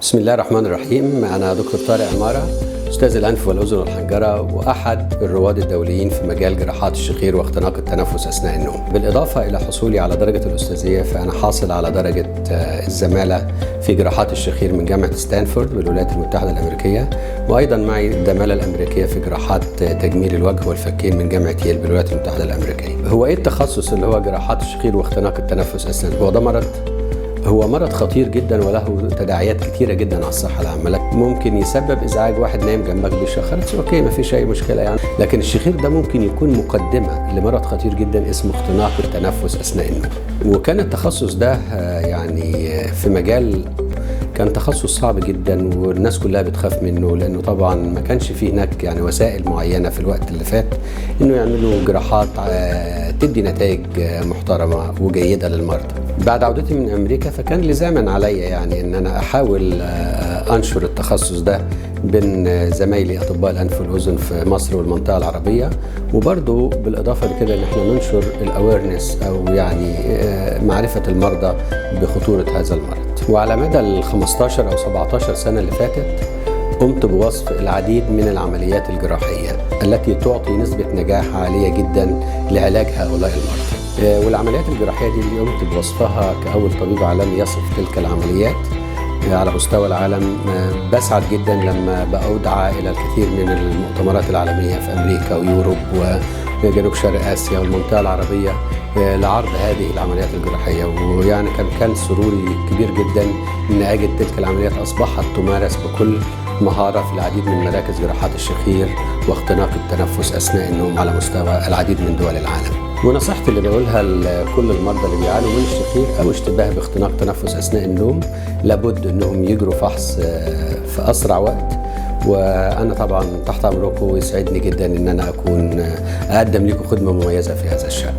بسم الله الرحمن الرحيم. أنا دكتور طارق عمارة، أستاذ الأنف والأذن والحنجرة وأحد الرواد الدوليين في مجال جراحات الشخير واختناق التنفس أثناء النوم. بالإضافة إلى حصولي على درجة الأستاذية، فأنا حاصل على درجة الزمالة في جراحات الشخير من جامعة ستانفورد بالولايات المتحدة الأمريكية، وأيضا معي الزمالة الأمريكية في جراحات تجميل الوجه والفكين من جامعة ييل بالولايات المتحدة الأمريكية. هو إيه التخصص اللي هو جراحات الشخير واختناق التنفس أثناء؟ هو مرض خطير جدا وله تداعيات كتيرة جدا على الصحة العامة. ممكن يسبب إزعاج، واحد نايم جنبك بيشخر، اوكي ما فيش أي مشكلة يعني، لكن الشخير ده ممكن يكون مقدمة لمرض خطير جدا اسمه اختناق التنفس أثناء النوم. وكان التخصص ده يعني في مجال كان تخصص صعب جدا والناس كلها بتخاف منه، لأنه طبعا ما كانش فيه هناك يعني وسائل معينة في الوقت اللي فات إنه يعملوا جراحات تدي نتائج محترمة وجيدة للمرضى. بعد عودتي من أمريكا فكان لزاما عليا يعني إن أنا أحاول أنشر التخصص ده بين زمايلي أطباء الأنف والأذن في مصر والمنطقة العربية، وبرضه بالإضافة لكده إن احنا ننشر الأويرنس أو يعني معرفة المرضى بخطورة هذا المرض. وعلى مدى ال 15 أو 17 سنة اللي فاتت قمت بوصف العديد من العمليات الجراحية التي تعطي نسبة نجاح عالية جدا لعلاج هؤلاء المرضى. والعمليات الجراحية دي اللي قمت بوصفها كأول طبيب عالمي يصف تلك العمليات على مستوى العالم. بسعد جدا لما بأدعى إلى الكثير من المؤتمرات العالمية في أمريكا ويوروب وجنوب شرق آسيا والمنطقة العربية لعرض هذه العمليات الجراحية. ويعني كان سروري كبير جدا أن أجد تلك العمليات أصبحت تمارس بكل مهارة في العديد من مراكز جراحات الشخير واختناق التنفس أثناء النوم على مستوى العديد من دول العالم. ونصيحتي اللي بقولها لكل المرضى اللي بيعانوا من الشخير أو اشتباه باختناق تنفس أثناء النوم، لابد أنهم يجروا فحص في أسرع وقت. وأنا طبعا تحت أمركم ويسعدني جدا أن أنا أكون أقدم لكم خدمة مميزة في هذا الشأن.